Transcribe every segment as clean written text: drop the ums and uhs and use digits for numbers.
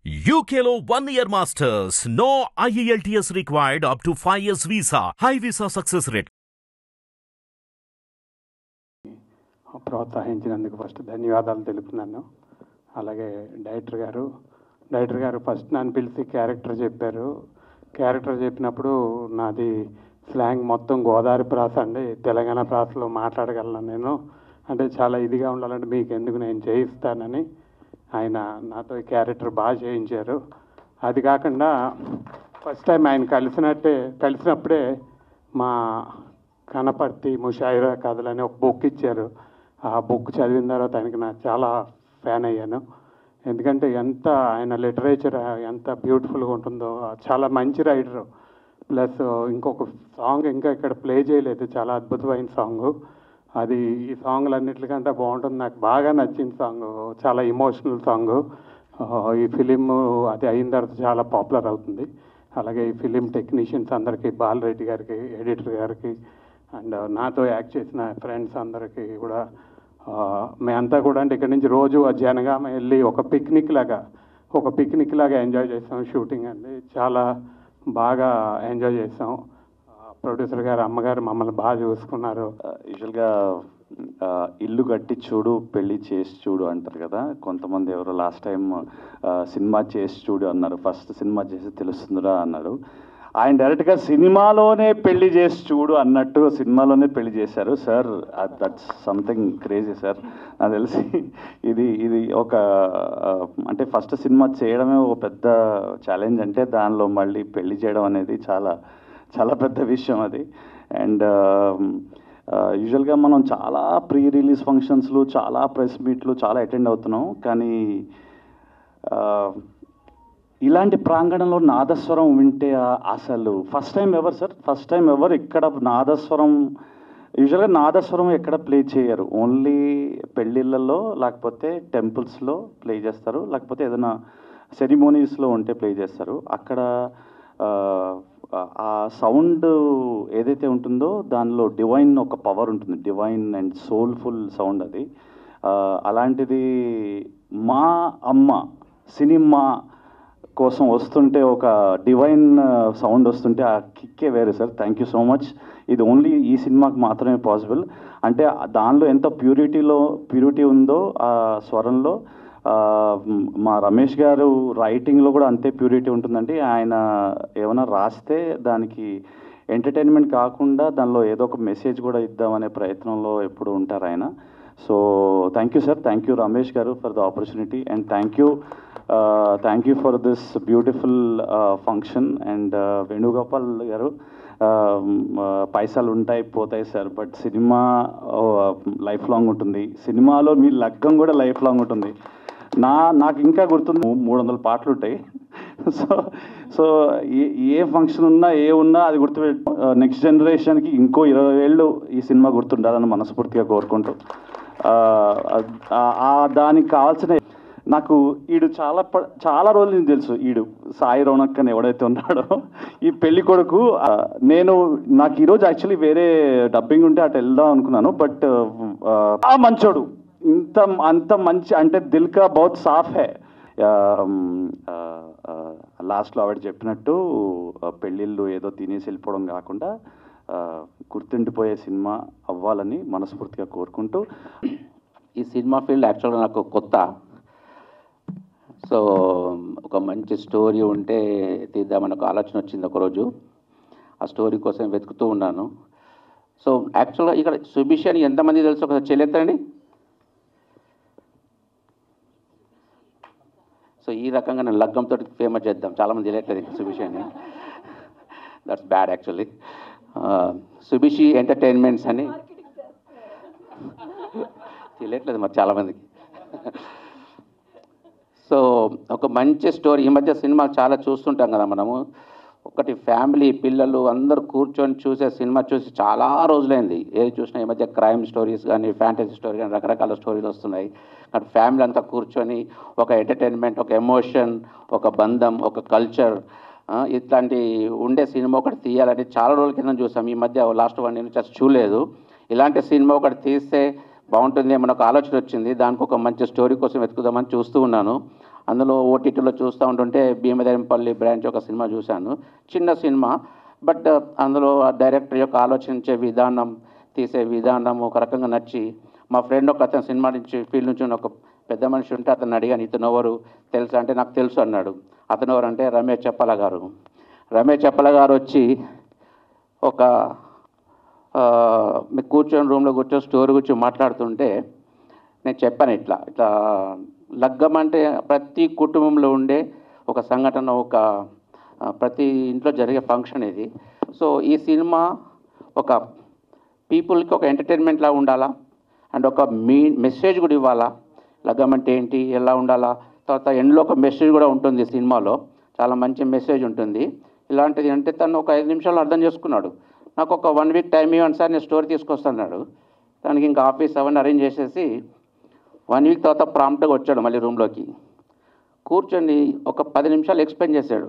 UKLO 1 year masters. No IELTS required up to 5 years visa. High visa success rate. ప్రోత్సహించినందుకు first ధన్యవాదాలు తెలుపుతున్నాను. అలాగే director గారు first నన్ను పిలిచి క్యారెక్టర్ చెప్పారు. క్యారెక్టర్ చెప్పినప్పుడు నాది స్లాంగ్ మొత్తం గోదావరి ప్రాస అండి, తెలంగాణ ప్రాసలో మాట్లాడగలను నేను, అంటే చాలా ఇదిగా ఉండాలంటే మీకు ఎందుకు నేను చేయిస్తానని ఆయన నాతో ఈ క్యారెక్టర్ బాగా చేయించారు. అది కాకుండా ఫస్ట్ టైం ఆయన కలిసినప్పుడే మా కనపర్తి ముషాయిరా కథలని ఒక బుక్ ఇచ్చారు. ఆ బుక్ చదివిన తర్వాత ఆయనకి నాకు చాలా ఫ్యాన్ అయ్యాను. ఎందుకంటే ఎంత ఆయన లిటరేచర్ ఎంత బ్యూటిఫుల్గా ఉంటుందో, చాలా మంచి రైటరు. ప్లస్ ఇంకొక సాంగ్ ఇంకా ఇక్కడ ప్లే చేయలేదు, చాలా అద్భుతమైన సాంగు. అది ఈ సాంగ్లన్నిటికంటే బాగుంటుంది, నాకు బాగా నచ్చిన సాంగ్, చాలా ఇమోషనల్ సాంగు. ఈ ఫిలిం అది అయిన తర్వాత చాలా పాపులర్ అవుతుంది. అలాగే ఈ ఫిలిం టెక్నీషియన్స్ అందరికీ, బాలరెడ్డి గారికి, ఎడిటర్ గారికి, అండ్ నాతో యాక్ట్ చేసిన ఫ్రెండ్స్ అందరికీ కూడా, మేమంతా కూడా అంటే ఇక్కడి నుంచి రోజు జనగామ వెళ్ళి ఒక పిక్నిక్ లాగా ఎంజాయ్ చేసాం. షూటింగ్ అండి చాలా బాగా ఎంజాయ్ చేసాం. ప్రొడ్యూసర్ గారు, అమ్మగారు మమ్మల్ని బాగా చూసుకున్నారు. యూజువల్గా ఇల్లు కట్టి చూడు పెళ్ళి చేసి చూడు అంటారు కదా, కొంతమంది ఎవరో లాస్ట్ టైం సినిమా చేసి చూడు అన్నారు, ఫస్ట్ సినిమా చేసి తెలుస్తుందిరా అన్నారు. ఆయన డైరెక్ట్గా సినిమాలోనే పెళ్లి చేసి చూడు అన్నట్టు సినిమాలోనే పెళ్లి చేశారు sir. That's something crazy sir. నాకు తెలిసి ఇది ఒక అంటే ఫస్ట్ సినిమా చేయడమే ఒక పెద్ద ఛాలెంజ్, అంటే దానిలో మళ్ళీ పెళ్లి చేయడం అనేది చాలా చాలా పెద్ద విషయం అది. అండ్ యూజువల్గా మనం చాలా ప్రీ రిలీజ్ ఫంక్షన్స్లు, చాలా ప్రెస్ మీట్లు చాలా అటెండ్ అవుతున్నాం, కానీ ఇలాంటి ప్రాంగణంలో నాదస్వరం వింటే అసలు ఫస్ట్ టైం ఎవర్ ఇక్కడ నాదస్వరం, యూజువల్గా నాదస్వరం ఎక్కడ ప్లే చేయరు, ఓన్లీ పెళ్ళిళ్ళల్లో లేకపోతే టెంపుల్స్లో ప్లే చేస్తారు, లేకపోతే ఏదైనా సెరిమోనీస్లో ఉంటే ప్లే చేస్తారు. అక్కడ ఆ సౌండ్ ఏదైతే ఉంటుందో దానిలో డివైన్ ఒక పవర్ ఉంటుంది, డివైన్ అండ్ సోల్ఫుల్ సౌండ్ అది. అలాంటిది మా అమ్మ సినిమా కోసం వస్తుంటే, ఒక డివైన్ సౌండ్ వస్తుంటే ఆ కిక్కే వేరే sir. Thank you so much. ఇది ఓన్లీ ఈ సినిమాకి మాత్రమే పాసిబుల్. అంటే దానిలో ఎంత ప్యూరిటీ ఉందో ఆ స్వరంలో, మా రమేష్ గారు రైటింగ్లో కూడా అంతే ప్యూరిటీ ఉంటుందండి. ఆయన ఏమైనా రాస్తే దానికి ఎంటర్టైన్మెంట్ కాకుండా దానిలో ఏదో ఒక మెసేజ్ కూడా ఇద్దామనే ప్రయత్నంలో ఎప్పుడు ఉంటారు ఆయన. So thank you sir, thank you Ramesh garu for the opportunity, and thank you for this beautiful function. And Venugopal garu, పైసలు ఉంటాయి పోతాయి sir, but cinema life long ఉంటుంది. సినిమాలో మీ లగ్గం కూడా లైఫ్ లాంగ్ ఉంటుంది. నాకు ఇంకా గుర్తుంది, 300 పాటలు ఉంటాయి. సో ఏ ఫంక్షన్ ఉన్నా అది గుర్తుపెట్టు, నెక్స్ట్ జనరేషన్కి ఇంకో 20 ఏళ్ళు ఈ సినిమా గుర్తుండాలని మనస్ఫూర్తిగా కోరుకుంటూ, దానికి కావాల్సిన నాకు ఈడు చాలా రోజులు నుంచి తెలుసు. ఈడు సాయి రౌనక్ అని ఎవడైతే ఉన్నాడో ఈ పెళ్లి కొడుకు, నాకు ఈరోజు యాక్చువల్లీ వేరే డబ్బింగ్ ఉంటే అటు వెళ్దాం అనుకున్నాను, బట్ ఆ మంచోడు అంత మంచి, అంటే దిల్ కా బహుత్ సాఫ్ హై. లాస్ట్లో ఆవిడ చెప్పినట్టు పెళ్ళిళ్ళు ఏదో తినేసి వెళ్ళిపోవడం కాకుండా గుర్తుండిపోయే సినిమా అవ్వాలని మనస్ఫూర్తిగా కోరుకుంటూ, ఈ సినిమా ఫీల్డ్ యాక్చువల్గా నాకు కొత్త. సో ఒక మంచి స్టోరీ ఉంటే తీద్దామని ఒక ఆలోచన వచ్చింది ఒకరోజు. ఆ స్టోరీ కోసం వెతుకుతూ ఉన్నాను. సో యాక్చువల్గా ఇక్కడ సుభిష్ అని ఎంతమంది తెలుసు, ఒకసారి చెల్లెత్తండి. సో ఈ రకంగా నేను లగ్గంతో ఫేమస్ చేద్దాం, చాలామంది తెలియట్లేదు సుభిష్ అని. That's bad actually. Subhishi entertainments అని తెలియట్లేదు మరి చాలామందికి. సో ఒక మంచి స్టోరీ, ఈ మధ్య సినిమాలు చాలా చూస్తుంటాం కదా మనము, ఒకటి ఫ్యామిలీ పిల్లలు అందరూ కూర్చొని చూసే సినిమా చూసి చాలా రోజులైంది. ఏది చూసినా ఈ మధ్య క్రైమ్ స్టోరీస్ కానీ, ఫ్యాంటసీ స్టోరీ కానీ, రకరకాల స్టోరీలు వస్తున్నాయి. కానీ ఫ్యామిలీ అంతా కూర్చొని ఒక ఎంటర్టైన్మెంట్, ఒక ఎమోషన్, ఒక బంధం, ఒక కల్చర్, ఇట్లాంటి ఉండే సినిమా ఒకటి తీయాలని చాలా రోజుల కింద చూసాం. ఈ మధ్య లాస్ట్ 1 year నుంచి అసలు చూడలేదు. ఇలాంటి సినిమా ఒకటి తీస్తే బాగుంటుంది ఏమన్నా ఒక ఆలోచన వచ్చింది. దానికి ఒక మంచి స్టోరీ కోసం వెతుకుదామని చూస్తూ ఉన్నాను. అందులో ఓటీటీలో చూస్తూ ఉంటుంటే భీమదేవంపల్లి బ్రాంచ్ ఒక సినిమా చూశాను, చిన్న సినిమా, బట్ అందులో ఆ డైరెక్టర్ యొక్క ఆలోచించే విధానం, తీసే విధానం ఒక రకంగా నచ్చి, మా ఫ్రెండ్ ఒక అతను సినిమా నుంచి ఫీల్డ్ నుంచి ఒక పెద్ద మనిషి ఉంటే అతను అడిగాను, ఇతను ఎవరు తెలుసా అంటే నాకు తెలుసు అన్నాడు. అతను ఎవరు అంటే రమేష్ చెప్పల గారు. రమేష్ చెప్పల గారు వచ్చి ఒక మీకు కూర్చొని రూమ్లో కూర్చొని స్టోరీ గురించి మాట్లాడుతుంటే నేను చెప్పాను, ఇట్లా ఇట్లా లగ్గం అంటే ప్రతి కుటుంబంలో ఉండే ఒక సంఘటన, ఒక ప్రతి ఇంట్లో జరిగే ఫంక్షన్ ఇది. సో ఈ సినిమా ఒక పీపుల్కి ఒక ఎంటర్టైన్మెంట్ లాగా ఉండాలా, అండ్ ఒక మెసేజ్ కూడా ఇవ్వాలా, లగ్గం అంటే ఏంటి, ఎలా ఉండాలా. తర్వాత ఎండ్లో ఒక మెసేజ్ కూడా ఉంటుంది సినిమాలో, చాలా మంచి మెసేజ్ ఉంటుంది. ఇలాంటిది అంటే తను ఒక 5 నిమిషాలు అర్థం చేసుకున్నాడు. నాకు ఒక 1 వీక్ టైం ఇవ్వండి సార్, నేను స్టోరీ తీసుకొస్తున్నాడు. దానికి ఇంకా ఆఫీస్ అవన్నీ అరేంజ్ చేసేసి 1 వీక్ తర్వాత ప్రాంప్ట్గా వచ్చాడు మళ్ళీ రూమ్లోకి. కూర్చొని ఒక 10 నిమిషాలు ఎక్స్ప్లెయిన్ చేశాడు.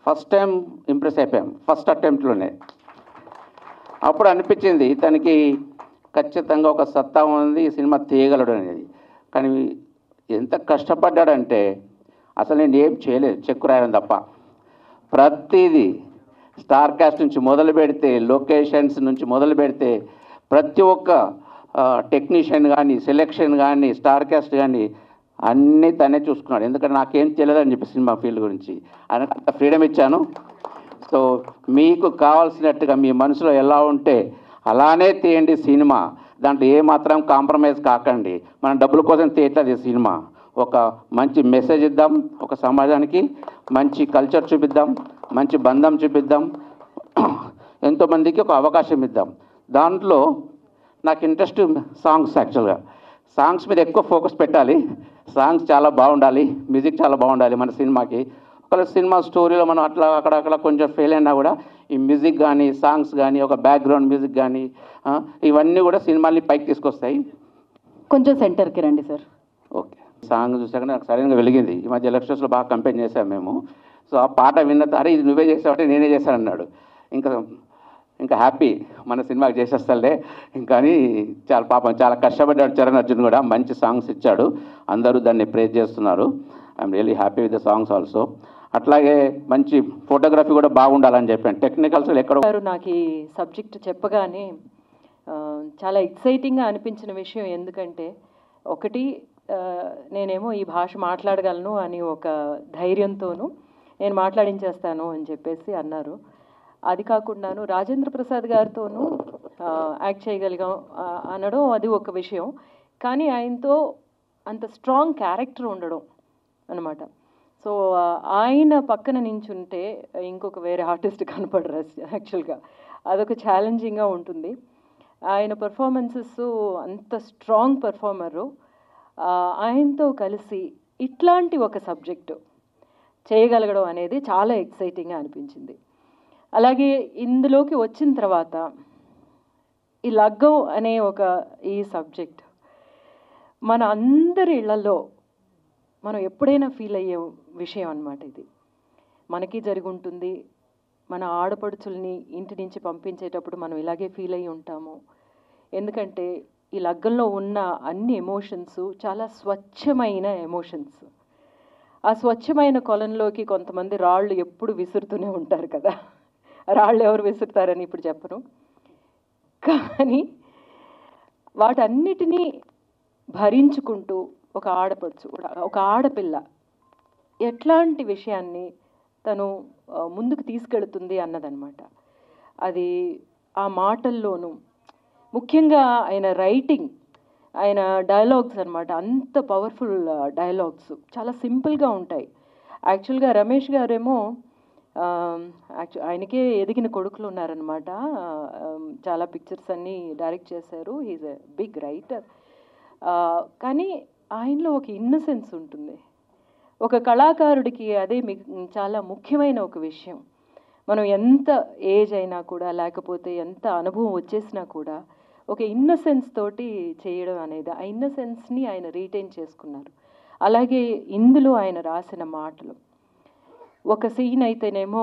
ఫస్ట్ టైం ఇంప్రెస్ అయిపోయాం, ఫస్ట్ అటెంప్ట్లోనే. అప్పుడు అనిపించింది తనకి ఖచ్చితంగా ఒక సత్తా ఉంది, ఈ సినిమా తీయగలడు అనేది. కానీ ఎంత కష్టపడ్డాడంటే అసలు నేను ఏం చేయలేదు, చెక్కు రాయడం తప్ప. ప్రతిదీ స్టార్ కాస్ట్ నుంచి మొదలు పెడితే, లొకేషన్స్ నుంచి మొదలు పెడితే, ప్రతి ఒక్క టెక్నీషియన్ కానీ, సెలెక్షన్ కానీ, స్టార్ కాస్ట్ కానీ అన్నీ తనే చూసుకున్నాడు. ఎందుకంటే నాకేం తెలియదని చెప్పి సినిమా ఫీల్డ్ గురించి ఆయనకు అంత ఫ్రీడమ్ ఇచ్చాను. సో మీకు కావాల్సినట్టుగా మీ మనసులో ఎలా ఉంటే అలానే తీయండి సినిమా. దాంట్లో ఏమాత్రం కాంప్రమైజ్ కాకండి. మనం డబ్బుల కోసం తీయట్లేదు ఈ సినిమా. ఒక మంచి మెసేజ్ ఇద్దాం, ఒక సమాజానికి మంచి కల్చర్ చూపిద్దాం, మంచి బంధం చూపిద్దాం, ఎంతోమందికి ఒక అవకాశం ఇద్దాం. దాంట్లో నాకు ఇంట్రెస్ట్ సాంగ్స్. యాక్చువల్గా సాంగ్స్ మీద ఎక్కువ ఫోకస్ పెట్టాలి. సాంగ్స్ చాలా బాగుండాలి, మ్యూజిక్ చాలా బాగుండాలి మన సినిమాకి. ఒకవేళ సినిమా స్టోరీలో మనం అట్లా అక్కడ కొంచెం ఫెయిల్ అయినా కూడా ఈ మ్యూజిక్ కానీ, సాంగ్స్ కానీ, ఒక బ్యాక్గ్రౌండ్ మ్యూజిక్ కానీ ఇవన్నీ కూడా సినిమాని పైకి తీసుకొస్తాయి. కొంచెం సెంటర్కి రండి సార్. ఓకే, సాంగ్ చూసాక నాకు సరైనగా వెలిగింది. ఈ మధ్య ఎలక్షన్స్లో బాగా కంపెయిన్ చేశాము మేము. సో ఆ పాట విన్న అరే ఇది నువ్వే చేసావంటే నేనే చేశాను అన్నాడు. ఇంకా హ్యాపీ, మన సినిమాకి చేసేస్తాలే కానీ. చాలా పాపం చాలా కష్టపడ్డాడు చరణ్ అర్జున్ కూడా, మంచి సాంగ్స్ ఇచ్చాడు, అందరూ దాన్ని ప్రేజ్ చేస్తున్నారు. I'm really happy with the songs also. అట్లాగే మంచి ఫోటోగ్రఫీ కూడా బాగుండాలని చెప్పాను. టెక్నికల్స్ ఎక్కడ నాకు ఈ సబ్జెక్ట్ చెప్పగానే చాలా ఎక్సైటింగ్గా అనిపించిన విషయం, ఎందుకంటే ఒకటి నేనేమో ఈ భాష మాట్లాడగలను అని ఒక ధైర్యంతోనూ నేను మాట్లాడించేస్తాను అని చెప్పేసి అన్నారు. అది కాకుండాను రాజేంద్ర ప్రసాద్ గారితోనూ యాక్ట్ చేయగలిగాం అనడం అది ఒక విషయం. కానీ ఆయనతో అంత స్ట్రాంగ్ క్యారెక్టర్ ఉండడం అనమాట. సో ఆయన పక్కన నించుంటే ఇంకొక వేరే ఆర్టిస్ట్ కనపడరు యాక్చువల్గా. అదొక ఛాలెంజింగ్గా ఉంటుంది. ఆయన పర్ఫార్మెన్సెస్ అంత స్ట్రాంగ్ పర్ఫార్మరు. ఆయనతో కలిసి ఇట్లాంటి ఒక సబ్జెక్టు చేయగలగడం అనేది చాలా ఎక్సైటింగ్గా అనిపించింది. అలాగే ఇందులోకి వచ్చిన తర్వాత ఈ లగ్గం అనే ఈ సబ్జెక్ట్ మన అందరి ఇళ్లలో మనం ఎప్పుడైనా ఫీల్ అయ్యే విషయం అన్నమాట. ఇది మనకి జరిగి ఉంటుంది. మన ఆడపడుచుల్ని ఇంటి నుంచి పంపించేటప్పుడు మనం ఇలాగే ఫీల్ అయ్యి ఉంటాము. ఎందుకంటే ఈ లగ్గంలో ఉన్న అన్ని ఎమోషన్స్ చాలా స్వచ్ఛమైన ఎమోషన్స్. ఆ స్వచ్ఛమైన కొలంలోకి కొంతమంది రాళ్ళు ఎప్పుడు విసురుతూనే ఉంటారు కదా. రాళ్ళు ఎవరు విసురుతారని ఇప్పుడు చెప్పను, కానీ వాటన్నిటినీ భరించుకుంటూ ఒక ఆడపడుచు, ఒక ఆడపిల్ల ఎట్లాంటి విషయాన్ని తను ముందుకు తీసుకెళ్తుంది అన్నదన్నమాట. అది ఆ మాటల్లోనూ ముఖ్యంగా ఆయన రైటింగ్, ఆయన డైలాగ్స్ అన్నమాట. అంత పవర్ఫుల్ డైలాగ్స్, చాలా సింపుల్గా ఉంటాయి. యాక్చువల్గా రమేష్ గారేమో ఆయనకే ఎదిగిన కొడుకులు ఉన్నారనమాట. చాలా పిక్చర్స్ అన్నీ డైరెక్ట్ చేశారు. He's a big writer. కానీ ఆయనలో ఒక ఇన్నసెన్స్ ఉంటుంది. ఒక కళాకారుడికి అదే చాలా ముఖ్యమైన ఒక విషయం. మనం ఎంత ఏజ్ అయినా కూడా, లేకపోతే ఎంత అనుభవం వచ్చేసినా కూడా ఒక ఇన్నసెన్స్ తోటి చేయడం అనేది, ఆ ఇన్నసెన్స్ని ఆయన రీటైన్ చేసుకున్నారు. అలాగే ఇందులో ఆయన రాసిన మాటలు, ఒక సీన్ అయితేనేమో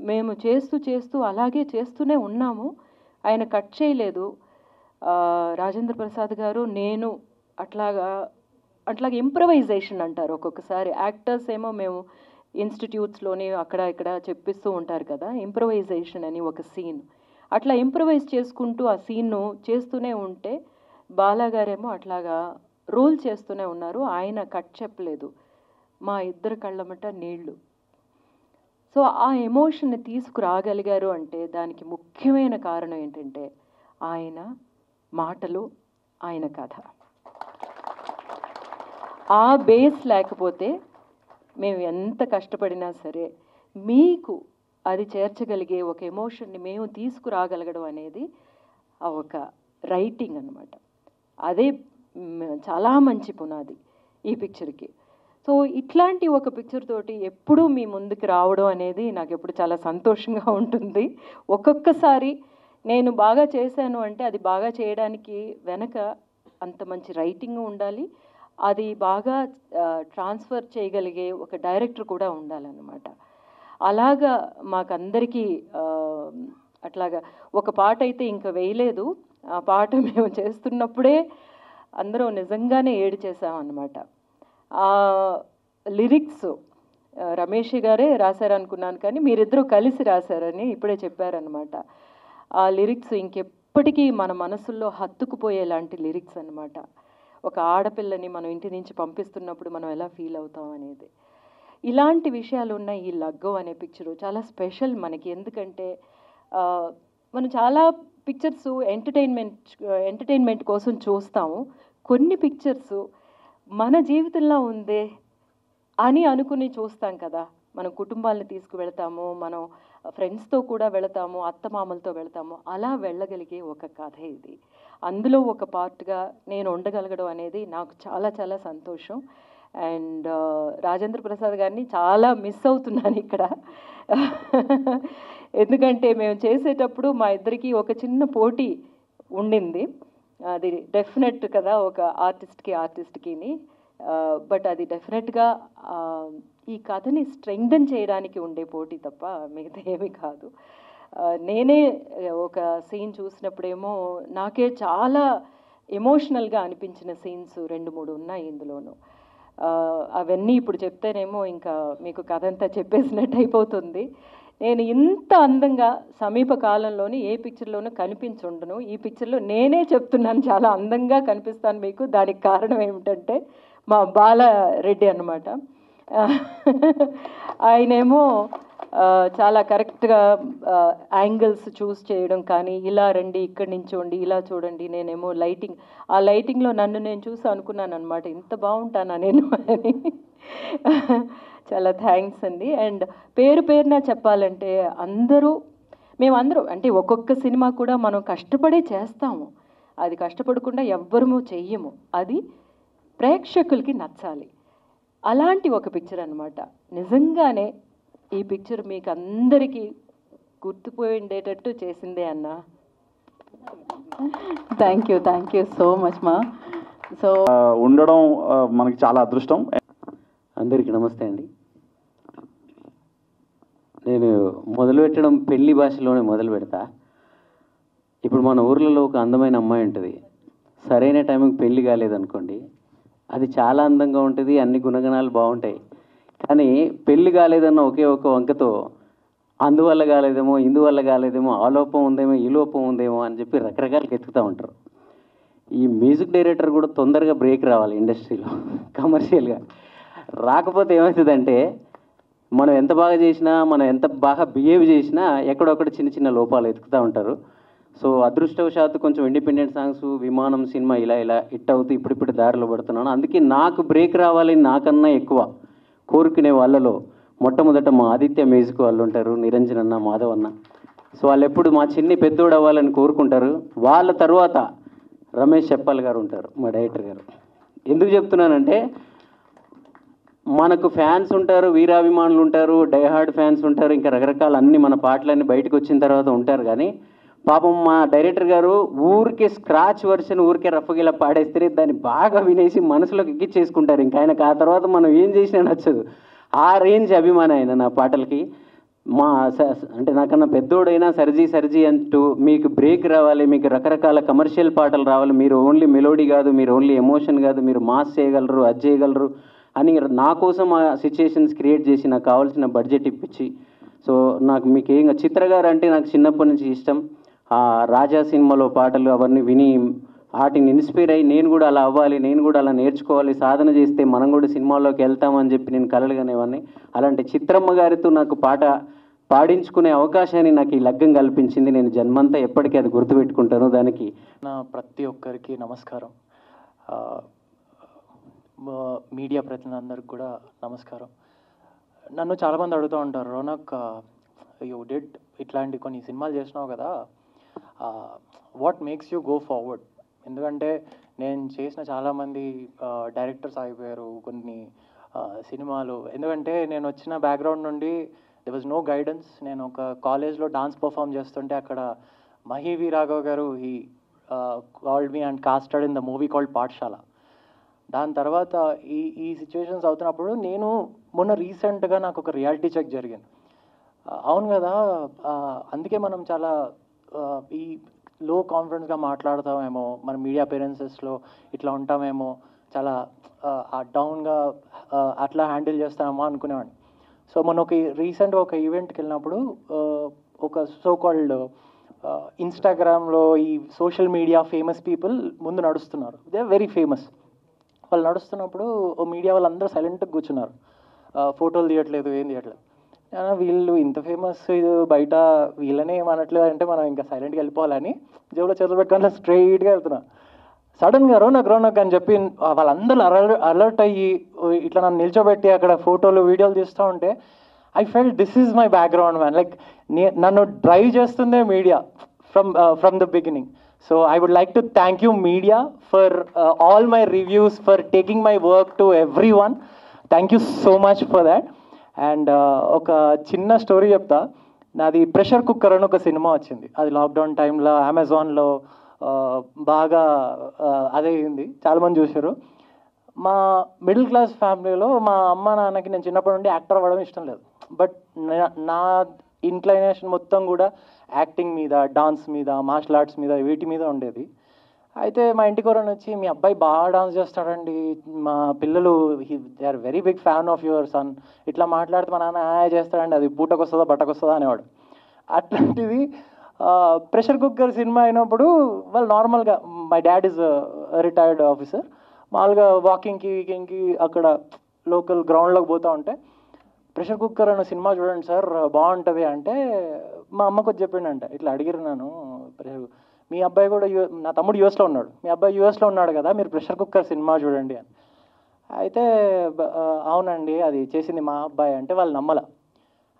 మేము చేస్తూ అలాగే చేస్తూనే ఉన్నాము, ఆయన కట్ చేయలేదు. రాజేంద్ర ప్రసాద్ గారు నేను అట్లాగే ఇంప్రవైజేషన్ అంటారు ఒక్కొక్కసారి. యాక్టర్స్ ఏమో మేము ఇన్స్టిట్యూట్స్లోని అక్కడ ఇక్కడ చెప్పిస్తూ ఉంటారు కదా, ఇంప్రవైజేషన్ అని ఒక సీన్. అట్లా ఇంప్రవైజ్ చేసుకుంటూ ఆ సీన్ను చేస్తూనే ఉంటే బాలాగారేమో అట్లాగా రోల్ చేస్తూనే ఉన్నారు. ఆయన కట్ చెప్పలేదు. మా ఇద్దరు కళ్ళమట నీళ్లు. సో ఆ ఎమోషన్ని తీసుకురాగలిగారు అంటే దానికి ముఖ్యమైన కారణం ఏంటంటే ఆయన మాటలు, ఆయన కథ. ఆ బేస్ లేకపోతే మేము ఎంత కష్టపడినా సరే మీకు అది చేర్చగలిగే ఒక ఎమోషన్ని మేము తీసుకురాగలగడం అనేది ఒక రైటింగ్ అన్నమాట. అదే చాలా మంచి పునాది ఈ పిక్చర్కి. సో ఇట్లాంటి ఒక పిక్చర్ తోటి ఎప్పుడూ మీ ముందుకు రావడం అనేది నాకు ఎప్పుడు చాలా సంతోషంగా ఉంటుంది. ఒక్కొక్కసారి నేను బాగా చేశాను అంటే అది బాగా చేయడానికి వెనక అంత మంచి రైటింగ్ ఉండాలి, అది బాగా ట్రాన్స్ఫర్ చేయగలిగే ఒక డైరెక్టర్ కూడా ఉండాలన్నమాట. అలాగా మాకందరికీ అట్లాగా ఒక పాట అయితే ఇంకా వేయలేదు. ఆ పాట మేము చేస్తున్నప్పుడే అందరూ నిజంగానే ఏడ్చేసామన్నమాట. లిరిక్స్ రమేష్ గారే రాశారనుకున్నాను, కానీ మీరిద్దరూ కలిసి రాశారని ఇప్పుడే చెప్పారనమాట. ఆ లిరిక్స్ ఇంకెప్పటికీ మన మనసుల్లో హత్తుకుపోయేలాంటి లిరిక్స్ అన్నమాట. ఒక ఆడపిల్లని మనం ఇంటి నుంచి పంపిస్తున్నప్పుడు మనం ఎలా ఫీల్ అవుతాం అనేది. ఇలాంటి విషయాలు ఉన్న ఈ లగ్గం అనే పిక్చరు చాలా స్పెషల్ మనకి. ఎందుకంటే మనం చాలా పిక్చర్స్ ఎంటర్టైన్మెంట్ కోసం చూస్తాము. కొన్ని పిక్చర్స్ మన జీవితంలో ఉందే అని అనుకుని చూస్తాం కదా. మనం కుటుంబాలను తీసుకువెళ్తాము, మనం ఫ్రెండ్స్తో కూడా వెళతాము, అత్తమామలతో వెళతాము. అలా వెళ్ళగలిగే ఒక కథ ఇది. అందులో ఒక పార్ట్గా నేను ఉండగలగడం అనేది నాకు చాలా చాలా సంతోషం. అండ్ రాజేంద్ర ప్రసాద్ గారిని చాలా మిస్ అవుతున్నాను ఇక్కడ. ఎందుకంటే మేము చేసేటప్పుడు మా ఇద్దరికి ఒక చిన్న పోటీ ఉండింది. అది డెఫినెట్ కదా, ఒక ఆర్టిస్ట్కిని. బట్ అది డెఫినెట్గా ఈ కథని స్ట్రెంగ్థన్ చేయడానికి ఉండే పోటీ తప్ప మిగతా ఏమీ కాదు. నేనే ఒక సీన్ చూసినప్పుడేమో నాకే చాలా ఎమోషనల్గా అనిపించిన సీన్స్ 2-3 ఉన్నాయి ఇందులోనూ. అవన్నీ ఇప్పుడు చెప్తేనేమో ఇంకా మీకు కథ అంతా చెప్పేసినట్టు అయిపోతుంది. నేను ఇంత అందంగా సమీప కాలంలోని ఏ పిక్చర్లోనూ కనిపించుండను. ఈ పిక్చర్లో నేనే చెప్తున్నాను చాలా అందంగా కనిపిస్తాను మీకు. దానికి కారణం ఏమిటంటే మా బాలారెడ్డి అన్నమాట. ఆయనేమో చాలా కరెక్ట్గా యాంగిల్స్ చూస్ చేయడం కానీ, ఇలా రండి, ఇక్కడి నుంచోండి, ఇలా చూడండి. నేనేమో ఆ లైటింగ్లో నన్ను నేను చూసి అనుకున్నాను అనమాట, ఇంత బాగుంటానా నేను అని. చాలా థ్యాంక్స్ అండి. అండ్ పేరున చెప్పాలంటే మేమందరూ అంటే ఒక్కొక్క సినిమా కూడా మనం కష్టపడే చేస్తాము. అది కష్టపడకుండా ఎవ్వరము చెయ్యము. అది ప్రేక్షకులకి నచ్చాలి. అలాంటి ఒక పిక్చర్ అన్నమాట. నిజంగానే ఈ పిక్చర్ మీకు అందరికీ గుర్తుపోయి ఉండేటట్టు చేసిందే అన్న. థ్యాంక్ యూ సో మచ్ మా. సో ఉండడం మనకి చాలా అదృష్టం. అందరికీ నమస్తే అండి. నేను మొదలు పెట్టడం పెళ్లి భాషలోనే మొదలు పెడతా. ఇప్పుడు మన ఊర్లలో ఒక అందమైన అమ్మాయి ఉంటుంది, సరైన టైంకి పెళ్లి కాలేదనుకోండి, అది చాలా అందంగా ఉంటుంది, అన్ని గుణగణాలు బాగుంటాయి. కానీ పెళ్లి కాలేదన్న ఒకే ఒక వంకతో అందువల్ల కాలేదేమో, ఇందువల్ల కాలేదేమో, ఆ లోపం ఉందేమో, ఈ లోపం ఉందేమో అని చెప్పి రకరకాలుగా ఎత్తుకుతూ ఉంటారు. ఈ మ్యూజిక్ డైరెక్టర్ కూడా తొందరగా బ్రేక్ రావాలి ఇండస్ట్రీలో, కమర్షియల్గా. రాకపోతే ఏమవుతుందంటే మనం ఎంత బాగా చేసినా, మనం ఎంత బాగా బిహేవ్ చేసినా ఎక్కడొక్కడ చిన్న చిన్న లోపాలు ఎత్తుకుతూ ఉంటారు. సో అదృష్టవశాత్తు కొంచెం ఇండిపెండెంట్ సాంగ్స్, విమానం సినిమా ఇలా హిట్ అవుతూ ఇప్పుడు దారిలో పడుతున్నాను. అందుకే నాకు బ్రేక్ రావాలని నాకన్నా ఎక్కువ కోరుకునే వాళ్ళలో మొట్టమొదట మా ఆదిత్య మ్యూజిక్ వాళ్ళు ఉంటారు, నిరంజన్ అన్న, మాధవ్ అన్న. సో వాళ్ళు ఎప్పుడు మా చిన్ని పెద్దోడు అవ్వాలని కోరుకుంటారు. వాళ్ళ తర్వాత రమేష్ చెప్పాల్ గారు ఉంటారు, మా డైరెక్టర్ గారు. ఎందుకు చెప్తున్నానంటే మనకు ఫ్యాన్స్ ఉంటారు, వీరాభిమానులు ఉంటారు, డైహార్డ్ ఫ్యాన్స్ ఉంటారు, ఇంకా రకరకాల అన్ని మన పాటలన్నీ బయటకు వచ్చిన తర్వాత ఉంటారు. కానీ పాపం మా డైరెక్టర్ గారు ఊరికే స్క్రాచ్ వర్షన్ ఊరికే రఫగిలా పాడేస్తే దాన్ని బాగా వినేసి మనసులోకి ఎక్కిచ్చేసుకుంటారు. ఇంకా ఆయనకు ఆ తర్వాత మనం ఏం చేసినా నచ్చదు. ఆ రేంజ్ అభిమానం ఆయన నా పాటలకి. అంటే నాకన్నా పెద్దోడైనా సర్జీ అంటూ మీకు బ్రేక్ రావాలి, మీకు రకరకాల కమర్షియల్ పాటలు రావాలి, మీరు ఓన్లీ మెలోడీ కాదు, మీరు ఓన్లీ ఎమోషన్ కాదు, మీరు మాస్ చేయగలరు, అది చేయగలరు అని నా కోసం ఆ సిచ్యుయేషన్స్ క్రియేట్ చేసి నాకు కావాల్సిన బడ్జెట్ ఇప్పించి, సో నాకు మీకు ఏం చిత్ర గారు అంటే నాకు చిన్నప్పటి నుంచి ఇష్టం. ఆ రాజా సినిమాలో పాటలు అవన్నీ విని వాటిని ఇన్స్పైర్ అయ్యి నేను కూడా అలా అవ్వాలి, నేను కూడా అలా నేర్చుకోవాలి, సాధన చేస్తే మనం కూడా సినిమాల్లోకి వెళ్తామని చెప్పి నేను కలలుగానేవాడిని. అలాంటి చిత్రమ్మ గారితో నాకు పాట పాడించుకునే అవకాశాన్ని నాకు ఈ లగ్గం కల్పించింది. నేను జన్మంతా ఎప్పటికీ అది గుర్తుపెట్టుకుంటాను. దానికి నా ప్రతి ఒక్కరికి నమస్కారం. మీడియా ప్రతినిధులందరికీ కూడా నమస్కారం. నన్ను చాలామంది అడుగుతూ ఉంటారు, రోనక్ యూ డిడ్ ఇట్లాంటి కొన్ని సినిమాలు చేసినావు కదా, what makes you go forward? ఎందుకంటే నేను చేసిన చాలామంది డైరెక్టర్స్ అయిపోయారు కొన్ని సినిమాలు. ఎందుకంటే నేను వచ్చిన బ్యాక్గ్రౌండ్ నుండి there was no guidance. నేను ఒక కాలేజ్లో డాన్స్ పర్ఫామ్ చేస్తుంటే అక్కడ మహీవి రాఘవ్ గారు he called me and casted in the movie called Pathashala. దాని తర్వాత ఈ సిచ్యువేషన్స్ అవుతున్నప్పుడు నేను మొన్న రీసెంట్గా నాకు ఒక రియాలిటీ చెక్ జరిగింది. అవును కదా, అందుకే మనం చాలా ఈ లో కాన్ఫిడెన్స్గా మాట్లాడతామేమో, మన మీడియా అపియరెన్సెస్లో ఇట్లా ఉంటామేమో, చాలా డౌన్గా అట్లా హ్యాండిల్ చేస్తామేమో అనుకునేవాడిని. సో మొన్న రీసెంట్గా ఒక ఈవెంట్కి వెళ్ళినప్పుడు ఒక సో కాల్డ్ ఇన్స్టాగ్రామ్లో ఈ సోషల్ మీడియా ఫేమస్ పీపుల్ ముందు నడుస్తున్నారు. They very famous. వాళ్ళు నడుస్తున్నప్పుడు మీడియా వాళ్ళందరూ సైలెంట్గా కూర్చున్నారు, ఫోటోలు తీయట్లేదు, ఏం తీయట్లేదు. వీళ్ళు ఇంత ఫేమస్, ఇది బయట వీళ్ళనే ఏమనట్లేదు అంటే మనం ఇంకా సైలెంట్గా వెళ్ళిపోవాలని జేబులో చేతులు పెట్టుకొని స్ట్రైట్గా వెళ్తున్నా. సడన్గా రోనక్ అని చెప్పి వాళ్ళందరూ అలర్ట్ అయ్యి ఇట్లా నన్ను నిల్చోబెట్టి అక్కడ ఫోటోలు వీడియోలు తీస్తూ ఉంటే I felt this is my background man. Like నన్ను డ్రైవ్ చేస్తుందే media from the beginning. So I would like to thank you media for all my reviews, for taking my work to everyone. Thank you so much for that. And ఒక చిన్న story చెప్తా. నాది pressure cooker అని ఒక cinema వచ్చింది. అది lockdown టైంలో అమెజాన్లో బాగా అదే అయింది, చాలామంది చూశారు. మా మిడిల్ క్లాస్ ఫ్యామిలీలో మా అమ్మ నాన్నకి నేను చిన్నప్పటి నుండి యాక్టర్ అవ్వడం ఇష్టం లేదు. బట్ నా ఇంక్లైనేషన్ మొత్తం కూడా యాక్టింగ్ మీద, డాన్స్ మీద, మార్షల్ ఆర్ట్స్ మీద, వీటి మీద ఉండేది. అయితే మా ఇంటికి ఎవరైనా వచ్చి మీ అబ్బాయి బాగా డాన్స్ చేస్తాడండి, మా పిల్లలు they are very big fan of your son, ఇట్లా మాట్లాడితే మా నాన్న చేస్తాడండి, అది పూటకొస్తుందా బట్టకొస్తుందా అనేవాడు. అట్లాంటిది ప్రెషర్ కుక్కర్ సినిమా అయినప్పుడు వాళ్ళు నార్మల్గా, my dad is retired officer, మామూలుగా వాకింగ్కి అక్కడ లోకల్ గ్రౌండ్లోకి పోతూ ఉంటే ప్రెషర్ కుక్కర్ అనే సినిమా చూడండి సార్ బాగుంటుంది అంటే మా అమ్మకు వచ్చి చెప్పిండంట, ఇట్లా అడిగారు నన్ను, మీ అబ్బాయి కూడా నా తమ్ముడు యూఎస్లో ఉన్నాడు, మీ అబ్బాయి యూఎస్లో ఉన్నాడు కదా, మీరు ప్రెషర్ కుక్కర్ సినిమా చూడండి అని. అయితే అవునండి అది చేసింది మా అబ్బాయి అంటే వాళ్ళు నమ్మల.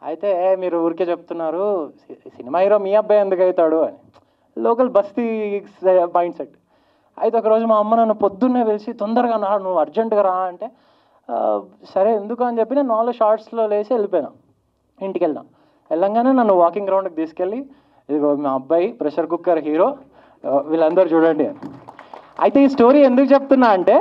అయితే మీరు ఊరికే చెప్తున్నారు, సినిమా హీరో మీ అబ్బాయి ఎందుకు అవుతాడు అని, లోకల్ బస్తీ మైండ్ సెట్. అయితే ఒకరోజు మా అమ్మ నన్ను పొద్దున్నే పిలిచి తొందరగా రా, నువ్వు అర్జెంటుగా రా అంటే సరే ఎందుకు అని చెప్పి నేను 4 షార్ట్స్లో లేచి వెళ్ళిపోయాను. ఇంటికి వెళ్ళంగానే నన్ను వాకింగ్ గ్రౌండ్కి తీసుకెళ్ళి, ఇదిగో మా అబ్బాయి ప్రెషర్ కుక్కర్ హీరో, వీళ్ళందరూ చూడండి అని. అయితే ఈ స్టోరీ ఎందుకు చెప్తున్నా అంటే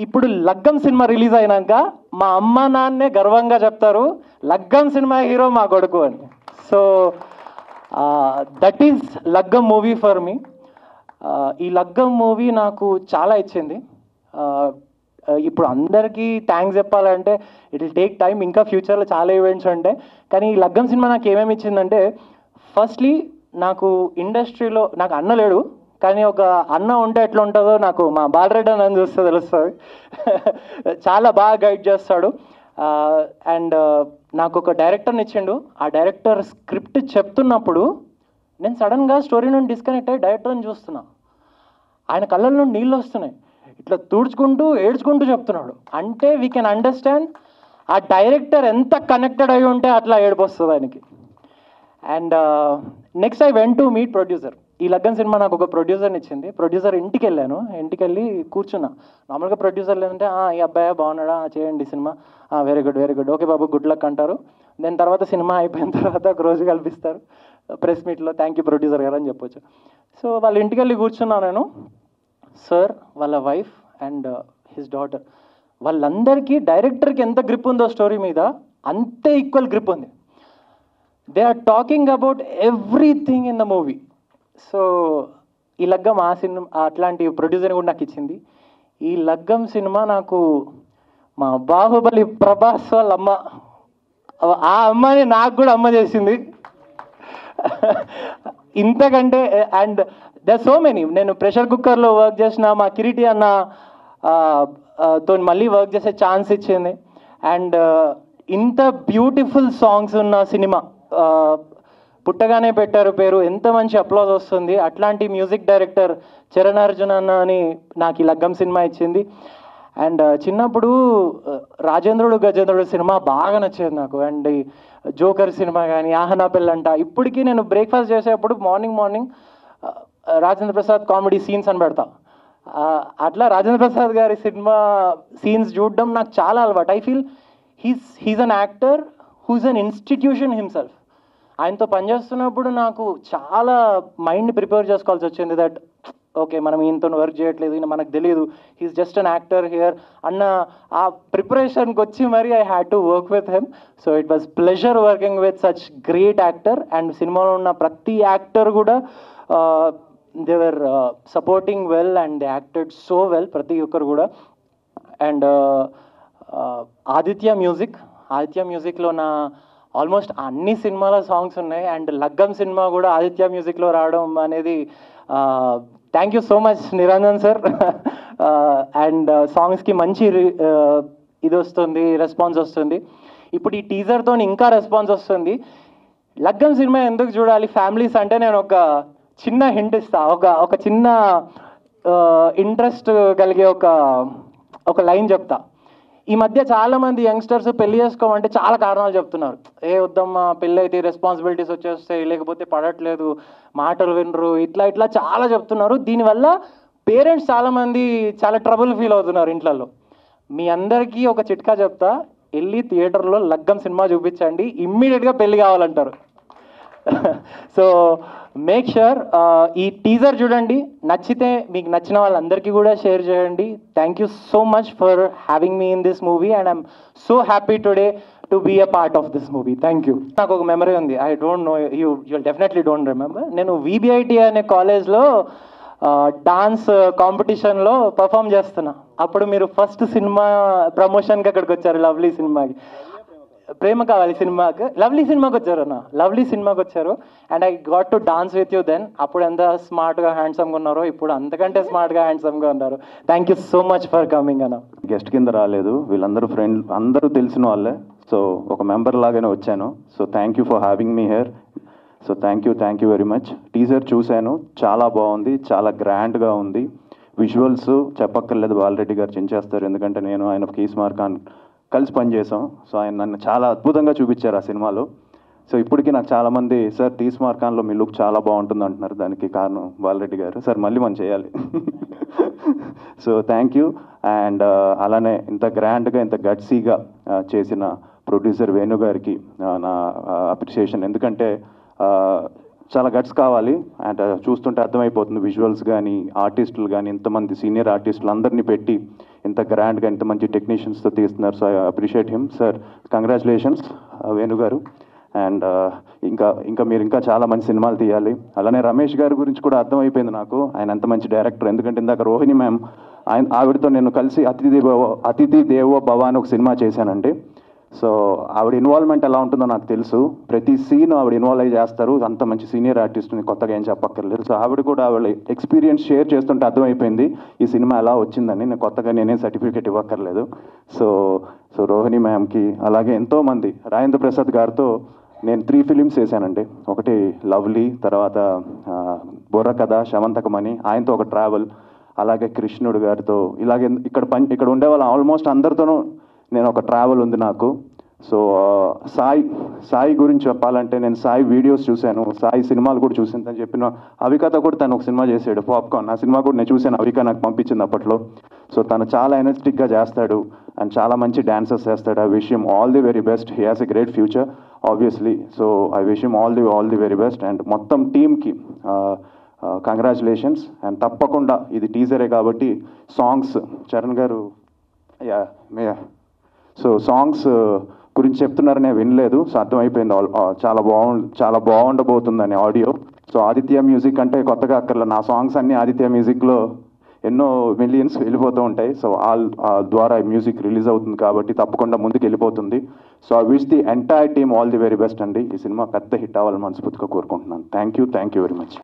ఇప్పుడు లగ్గం సినిమా రిలీజ్ అయినాక మా అమ్మ నాన్నే గర్వంగా చెప్తారు లగ్గం సినిమా హీరో మా కొడుకు అని. సో దట్ ఈజ్ లగ్గం మూవీ ఫర్ మీ. ఈ లగ్గం మూవీ నాకు చాలా ఇచ్చింది. ఇప్పుడు అందరికీ థ్యాంక్స్ చెప్పాలంటే ఇట్ విల్ టేక్ టైం, ఇంకా ఫ్యూచర్లో చాలా ఈవెంట్స్ ఉంటాయి. కానీ ఈ లగ్గం సినిమా నాకు ఏమేమి ఇచ్చిందంటే, ఫస్ట్లీ నాకు ఇండస్ట్రీలో నాకు అన్న లేడు, కానీ ఒక అన్న ఉంటే ఎట్లా ఉంటుందో నాకు మా బాలరెడ్డి అని చూస్తే తెలుస్తుంది. చాలా బాగా గైడ్ చేస్తాడు. అండ్ నాకు ఒక డైరెక్టర్ని ఇచ్చిండు. ఆ డైరెక్టర్ స్క్రిప్ట్ చెప్తున్నప్పుడు నేను సడన్గా స్టోరీ నుండి డిస్కనెక్ట్ అయ్యి డైరెక్టర్ని చూస్తున్నా. ఆయన కళ్ళ నుండి నీళ్ళు వస్తున్నాయి, ఇట్లా తుడుచుకుంటూ ఏడ్చుకుంటూ చెప్తున్నాడు. అంటే వీ కెన్ అండర్స్టాండ్ ఆ డైరెక్టర్ ఎంత కనెక్టెడ్ అయి ఉంటే అట్లా ఏడుపు వస్తుంది ఆయనకి. And next I went to meet producer. ఈ లగ్గం సినిమా నాకు ఒక ప్రొడ్యూసర్ని ఇచ్చింది. ప్రొడ్యూసర్ ఇంటికి వెళ్ళాను, ఇంటికి వెళ్ళి కూర్చున్నా. నార్మల్గా ప్రొడ్యూసర్ లేదంటే ఈ అబ్బాయి బాగున్నాడా, చేయండి సినిమా, వెరీ గుడ్, ఓకే బాబు గుడ్ లక్ అంటారు. దాని తర్వాత సినిమా అయిపోయిన తర్వాత ఒక రోజు కల్పిస్తారు ప్రెస్ మీట్లో, థ్యాంక్ యూ ప్రొడ్యూసర్ గారు అని చెప్పొచ్చు. సో వాళ్ళ ఇంటికి వెళ్ళి కూర్చున్నా నేను. సార్, వాళ్ళ వైఫ్ అండ్ హిస్ డాటర్, వాళ్ళందరికీ డైరెక్టర్కి ఎంత గ్రిప్ ఉందో స్టోరీ మీద అంతే ఈక్వల్ గ్రిప్ ఉంది. They are talking about everything in the movie. So ఈ లగ్గం ఆ సినిమా అట్లాంటి ప్రొడ్యూసర్ కూడా నాకు ఇచ్చింది. ఈ లగ్గం సినిమా నాకు మా బాహుబలి ప్రభాస్ వాళ్ళ అమ్మ, ఆ అమ్మని నాకు కూడా అమ్మ చేసింది. ఇంతకంటే అండ్ దే సో మెనీ. నేను ప్రెషర్ కుక్కర్లో వర్క్ చేసిన మా కిరీటి అన్న తో మళ్ళీ వర్క్ చేసే ఛాన్స్ ఇచ్చింది. అండ్ ఇంత బ్యూటిఫుల్ సాంగ్స్ ఉన్న సినిమా, పుట్టగానే పెట్టారు పేరు, ఎంత మంచి అప్లాజ్ వస్తుంది. అట్లాంటి మ్యూజిక్ డైరెక్టర్ చరణ్ అర్జున్ అన్న అని నాకు ఈ లగ్గం సినిమా ఇచ్చింది. అండ్ చిన్నప్పుడు రాజేంద్రుడు గజేంద్రుడు సినిమా బాగా నచ్చేది నాకు. అండ్ జోకర్ సినిమా కానీ, ఆహనా పెళ్ళంట, ఇప్పటికీ నేను బ్రేక్ఫాస్ట్ చేసేటప్పుడు morning Rajendra Prasad comedy scenes అని పెడతా. అట్లా రాజేంద్ర ప్రసాద్ గారి సినిమా సీన్స్ చూడడం నాకు చాలా అలవాటు. I feel he's an actor who's an institution himself. ఆయనతో పనిచేస్తున్నప్పుడు నాకు చాలా మైండ్ని ప్రిపేర్ చేసుకోవాల్సి వచ్చింది. దట్ ఓకే, మనం ఈయనతో వర్క్ చేయట్లేదు, ఈయన మనకు తెలియదు, he's just an actor here అన్న ఆ ప్రిపరేషన్కి వచ్చి మరి I had to work with him. So it was pleasure working with such great actor. And సినిమాలో ఉన్న ప్రతి యాక్టర్ కూడా they were supporting well and they acted so well, ప్రతి ఒక్కరు కూడా. అండ్ ఆదిత్య మ్యూజిక్లో నా ఆల్మోస్ట్ అన్ని సినిమాల సాంగ్స్ ఉన్నాయి. అండ్ లగ్గం సినిమా కూడా ఆదిత్య మ్యూజిక్లో రావడం అనేది thank you so much Niranjan sir. And సాంగ్స్కి మంచి ఇది వస్తుంది, రెస్పాన్స్ వస్తుంది. ఇప్పుడు ఈ టీజర్తో ఇంకా రెస్పాన్స్ వస్తుంది. లగ్గం సినిమా ఎందుకు చూడాలి ఫ్యామిలీస్ అంటే నేను ఒక చిన్న హింట్ ఇస్తా, ఒక చిన్న ఇంట్రెస్ట్ కలిగే ఒక లైన్ చెప్తా. ఈ మధ్య చాలామంది యంగ్స్టర్స్ పెళ్లి చేసుకోమంటే చాలా కారణాలు చెప్తున్నారు. వద్దమ్మా, పెళ్ళి అయితే రెస్పాన్సిబిలిటీస్ వచ్చేస్తాయి, లేకపోతే పడట్లేదు, మాటలు వినరు, ఇట్లా చాలా చెప్తున్నారు. దీనివల్ల పేరెంట్స్ చాలామంది చాలా ట్రబుల్ ఫీల్ అవుతున్నారు ఇంట్లలో. మీ అందరికీ ఒక చిట్కా చెప్తా, వెళ్ళి థియేటర్లో లగ్గం సినిమా చూపించండి, ఇమ్మీడియట్గా పెళ్ళి కావాలంటారు. సో మేక్ ష్యూర్ ఈ టీజర్ చూడండి, నచ్చితే మీకు నచ్చిన వాళ్ళందరికీ కూడా షేర్ చేయండి. Thank you so much for having me in this movie and I'm so happy today to be a part of this movie. Thank you. నాకు ఒక మెమరీ ఉంది, I don't know you definitely don't remember. నేను VBIT అనే కాలేజ్లో dance కాంపిటీషన్లో perform చేస్తున్నా. అప్పుడు మీరు ఫస్ట్ సినిమా ప్రమోషన్కి అక్కడికి వచ్చారు, లవ్లీ సినిమాకి, ప్రేమ కావాలి సినిమాకి, లవ్లీ సినిమాకి వచ్చారు అన్న, లవ్లీ సినిమాకి వచ్చారు. And I got to dance with you then. అప్పుడు ఎంత స్మార్ట్గా హ్యాండ్సమ్గా ఉన్నారో, ఇప్పుడు అంతకంటే స్మార్ట్గా హ్యాండ్సమ్గా ఉన్నారు. Thank you so much for coming అన్న. గెస్ట్ కింద రాలేదు, వీళ్ళందరూ ఫ్రెండ్, అందరూ తెలిసిన వాళ్ళే. సో ఒక మెంబర్ లాగానే వచ్చాను. So thank you for having me here. So thank you very much. Teaser చూశాను, చాలా బాగుంది, చాలా గ్రాండ్గా ఉంది. విజువల్స్ చెప్పక్కర్లేదు, బాలరెడ్డి గారు చించేస్తారు, ఎందుకంటే నేను ఆయన కీస్మార్ ఖాన్ కలిసి పనిచేసాం. సో ఆయన నన్ను చాలా అద్భుతంగా చూపించారు ఆ సినిమాలో. సో ఇప్పటికీ నాకు చాలామంది సార్ తీస్మార్ ఖాన్లో మీ లుక్ చాలా బాగుంటుంది అంటున్నారు. దానికి కారణం బాలరెడ్డి గారు. సార్ మళ్ళీ మనం చేయాలి. So thank you. అండ్ అలానే ఇంత గ్రాండ్గా ఇంత గట్సీగా చేసిన ప్రొడ్యూసర్ వేణు గారికి నా అప్రిషియేషన్. ఎందుకంటే చాలా గట్స్ కావాలి. అండ్ చూస్తుంటే అర్థమైపోతుంది, విజువల్స్ కానీ ఆర్టిస్టులు కానీ ఇంతమంది సీనియర్ ఆర్టిస్టులు అందరినీ పెట్టి ఇంత గ్రాండ్గా ఇంత మంచి టెక్నీషియన్స్తో తీస్తున్నారు. So I appreciate him. Sir congratulations Venu గారు. అండ్ ఇంకా మీరు ఇంకా చాలా మంచి సినిమాలు తీయాలి. అలానే రమేష్ గారి గురించి కూడా అర్థమైపోయింది నాకు, ఆయన ఎంత మంచి డైరెక్టర్. ఎందుకంటే ఇందాక రోహిణి మ్యామ్ ఆవిడతో నేను కలిసి అతిథి దేవో భవ అని ఒక సినిమా చేశానండి. సో ఆవిడ ఇన్వాల్వ్మెంట్ ఎలా ఉంటుందో నాకు తెలుసు. ప్రతి సీన్ ఆవిడ ఇన్వాల్వ్ అయ్యి చేస్తారు. అంత మంచి సీనియర్ ఆర్టిస్ట్ని కొత్తగా ఏం చెప్పక్కర్లేదు. సో ఆవిడ కూడా ఆవిడ ఎక్స్పీరియన్స్ షేర్ చేస్తుంటే అర్థమైపోయింది ఈ సినిమా ఎలా వచ్చిందని. నేను కొత్తగా నేనేం సర్టిఫికేట్ ఇవ్వక్కర్లేదు. సో రోహిణి మ్యామ్కి, అలాగే ఎంతోమంది, రాజేంద్ర ప్రసాద్ గారితో నేను 3 ఫిలిమ్స్ చేశానండి. ఒకటి లవ్లీ, తర్వాత బుర్రకథ, శవంతకమణి, ఆయనతో ఒక ట్రావెల్, అలాగే కృష్ణుడు గారితో, ఇలాగే ఇక్కడ ఉండేవాళ్ళం ఆల్మోస్ట్ అందరితోనూ నేను ఒక ట్రావెల్ ఉంది నాకు. సో సాయి గురించి చెప్పాలంటే నేను సాయి వీడియోస్ చూశాను, సాయి సినిమాలు కూడా చూసాను. తను చెప్పిన అవికతో కూడా తను ఒక సినిమా చేశాడు, పాప్కార్న్. ఆ సినిమా కూడా నేను చూశాను, అవిక నాకు పంపించింది అప్పట్లో. సో తను చాలా ఎనర్జెటిక్గా చేస్తాడు అండ్ చాలా మంచి డాన్సర్స్ చేస్తాడు. I wish him all the very best. He has a great future obviously. So I wish him all the very best. And మొత్తం టీమ్కి కంగ్రాచులేషన్స్. అండ్ తప్పకుండా ఇది టీజరే కాబట్టి సాంగ్స్ చరణ్ గారు, సో సాంగ్స్ గురించి చెప్తున్నారని వినలేదు. సో అర్థమైపోయింది చాలా బాగుండబోతుందని ఆడియో. సో ఆదిత్య మ్యూజిక్ అంటే కొత్తగా అక్కర్లా, నా సాంగ్స్ అన్నీ ఆదిత్య మ్యూజిక్లో ఎన్నో మిలియన్స్ వెళ్ళిపోతూ ఉంటాయి. సో ద్వారా మ్యూజిక్ రిలీజ్ అవుతుంది కాబట్టి తప్పకుండా ముందుకు వెళ్ళిపోతుంది. So I wish the entire team all the very best అండి. ఈ సినిమా పెద్ద హిట్ అవ్వాలని మనస్ఫూర్తిగా కోరుకుంటున్నాను. Thank you very much.